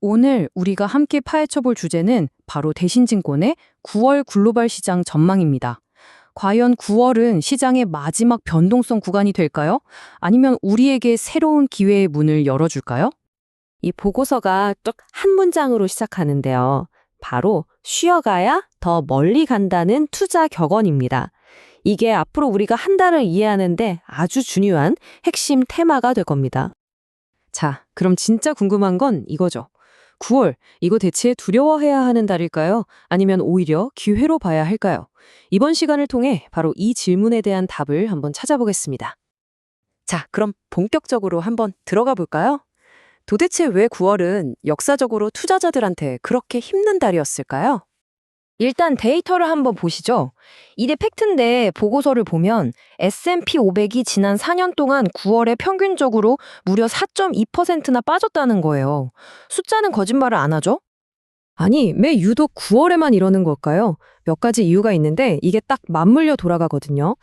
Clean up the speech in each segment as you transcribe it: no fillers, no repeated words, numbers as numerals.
오늘 우리가 함께 파헤쳐 볼 주제는 바로 대신증권의 9월 글로벌 시장 전망입니다. 과연 9월은 시장의 마지막 변동성 구간이 될까요? 아니면 우리에게 새로운 기회의 문을 열어줄까요? 이 보고서가 딱 한 문장으로 시작하는데요. 바로 쉬어가야 더 멀리 간다는 투자 격언입니다. 이게 앞으로 우리가 한 달을 이해하는데 아주 중요한 핵심 테마가 될 겁니다. 자, 그럼 진짜 궁금한 건 이거죠. 9월, 이거 대체 두려워해야 하는 달일까요? 아니면 오히려 기회로 봐야 할까요? 이번 시간을 통해 바로 이 질문에 대한 답을 한번 찾아보겠습니다. 자, 그럼 본격적으로 한번 들어가 볼까요? 도대체 왜 9월은 역사적으로 투자자들한테 그렇게 힘든 달이었을까요? 일단 데이터를 한번 보시죠. 이게 팩트인데 보고서를 보면 S&P 500이 지난 4년 동안 9월에 평균적으로 무려 4.2%나 빠졌다는 거예요. 숫자는 거짓말을 안 하죠? 아니, 왜 유독 9월에만 이러는 걸까요? 몇 가지 이유가 있는데 이게 딱 맞물려 돌아가거든요.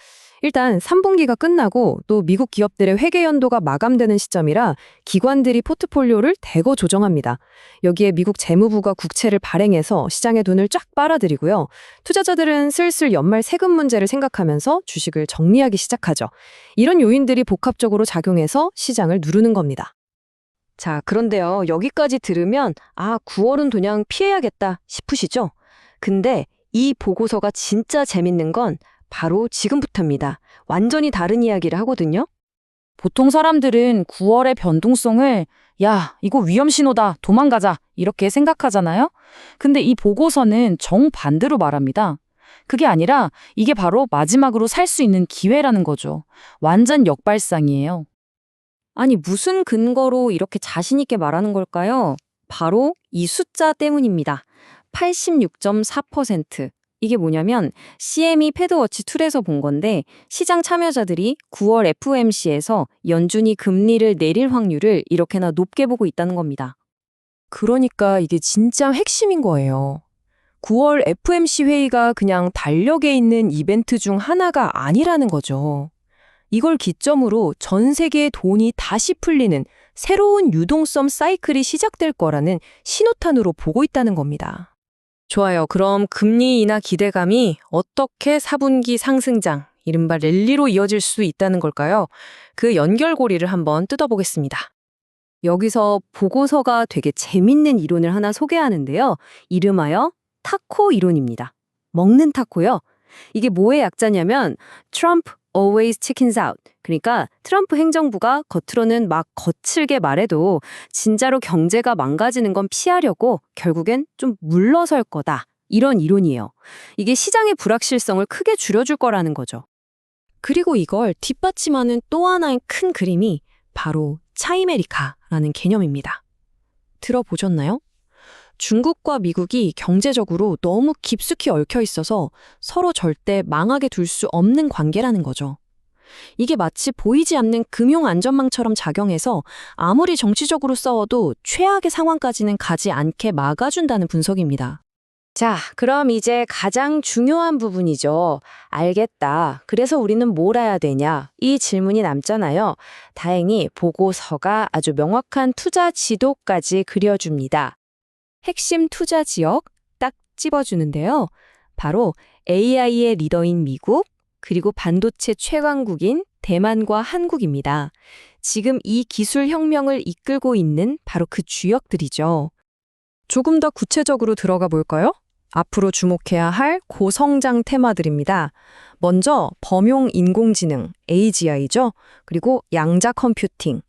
일단 3분기가 끝나고 또 미국 기업들의 회계 연도가 마감되는 시점이라 기관들이 포트폴리오를 대거 조정합니다. 여기에 미국 재무부가 국채를 발행해서 시장의 돈을 쫙 빨아들이고요. 투자자들은 슬슬 연말 세금 문제를 생각하면서 주식을 정리하기 시작하죠. 이런 요인들이 복합적으로 작용해서 시장을 누르는 겁니다. 자, 그런데요. 여기까지 들으면 9월은 그냥 피해야겠다 싶으시죠? 근데 이 보고서가 진짜 재밌는 건 바로 지금부터입니다. 완전히 다른 이야기를 하거든요. 보통 사람들은 9월의 변동성을 야, 이거 위험 신호다, 도망가자 이렇게 생각하잖아요. 근데 이 보고서는 정반대로 말합니다. 그게 아니라 이게 바로 마지막으로 살 수 있는 기회라는 거죠. 완전 역발상이에요. 아니, 무슨 근거로 이렇게 자신 있게 말하는 걸까요? 바로 이 숫자 때문입니다. 86.4%. 이게 뭐냐면 CME 패드워치 툴에서 본 건데 시장 참여자들이 9월 FOMC에서 연준이 금리를 내릴 확률을 이렇게나 높게 보고 있다는 겁니다. 그러니까 이게 진짜 핵심인 거예요. 9월 FMC 회의가 그냥 달력에 있는 이벤트 중 하나가 아니라는 거죠. 이걸 기점으로 전 세계의 돈이 다시 풀리는 새로운 유동성 사이클이 시작될 거라는 신호탄으로 보고 있다는 겁니다. 좋아요. 그럼 금리 인하 기대감이 어떻게 4분기 상승장, 이른바 랠리로 이어질 수 있다는 걸까요? 그 연결고리를 한번 뜯어보겠습니다. 여기서 보고서가 되게 재밌는 이론을 하나 소개하는데요. 이름하여 타코 이론입니다. 먹는 타코요. 이게 뭐의 약자냐면 Trump always chickens out. 그러니까 트럼프 행정부가 겉으로는 막 거칠게 말해도 진짜로 경제가 망가지는 건 피하려고 결국엔 좀 물러설 거다. 이런 이론이에요. 이게 시장의 불확실성을 크게 줄여줄 거라는 거죠. 그리고 이걸 뒷받침하는 또 하나의 큰 그림이 바로 차이메리카라는 개념입니다. 들어보셨나요? 중국과 미국이 경제적으로 너무 깊숙이 얽혀 있어서 서로 절대 망하게 둘 수 없는 관계라는 거죠. 이게 마치 보이지 않는 금융 안전망처럼 작용해서 아무리 정치적으로 싸워도 최악의 상황까지는 가지 않게 막아준다는 분석입니다. 자, 그럼 이제 가장 중요한 부분이죠. 알겠다. 그래서 우리는 뭘 해야 되냐? 이 질문이 남잖아요. 다행히 보고서가 아주 명확한 투자 지도까지 그려줍니다. 핵심 투자 지역 딱 찝어주는데요. 바로 AI의 리더인 미국, 그리고 반도체 최강국인 대만과 한국입니다. 지금 이 기술 혁명을 이끌고 있는 바로 그 주역들이죠. 조금 더 구체적으로 들어가 볼까요? 앞으로 주목해야 할 고성장 테마들입니다. 먼저 범용 인공지능, AGI죠. 그리고 양자 컴퓨팅.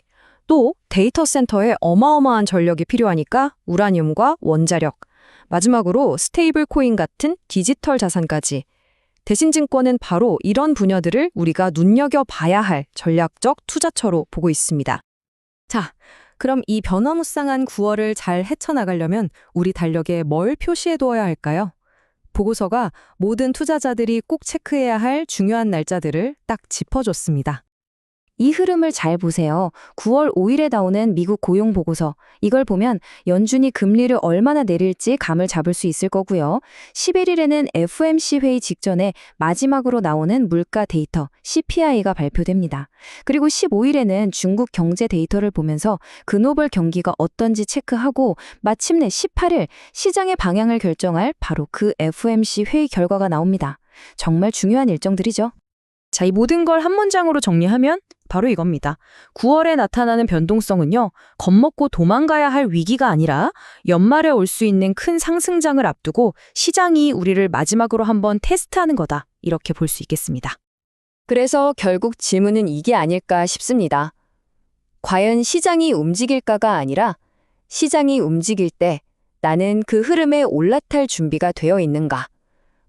또 데이터 센터에 어마어마한 전력이 필요하니까 우라늄과 원자력. 마지막으로 스테이블 코인 같은 디지털 자산까지. 대신증권은 바로 이런 분야들을 우리가 눈여겨봐야 할 전략적 투자처로 보고 있습니다. 자, 그럼 이 변화무쌍한 9월을 잘 헤쳐나가려면 우리 달력에 뭘 표시해두어야 할까요? 보고서가 모든 투자자들이 꼭 체크해야 할 중요한 날짜들을 딱 짚어줬습니다. 이 흐름을 잘 보세요. 9월 5일에 나오는 미국 고용 보고서. 이걸 보면 연준이 금리를 얼마나 내릴지 감을 잡을 수 있을 거고요. 11일에는 FOMC 회의 직전에 마지막으로 나오는 물가 데이터 CPI가 발표됩니다. 그리고 15일에는 중국 경제 데이터를 보면서 글로벌 경기가 어떤지 체크하고 마침내 18일 시장의 방향을 결정할 바로 그 FOMC 회의 결과가 나옵니다. 정말 중요한 일정들이죠. 자, 이 모든 걸 한 문장으로 정리하면 바로 이겁니다. 9월에 나타나는 변동성은요, 겁먹고 도망가야 할 위기가 아니라 연말에 올 수 있는 큰 상승장을 앞두고 시장이 우리를 마지막으로 한번 테스트하는 거다. 이렇게 볼 수 있겠습니다. 그래서 결국 질문은 이게 아닐까 싶습니다. 과연 시장이 움직일까가 아니라 시장이 움직일 때 나는 그 흐름에 올라탈 준비가 되어 있는가?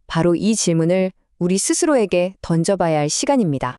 바로 이 질문을 우리 스스로에게 던져봐야 할 시간입니다.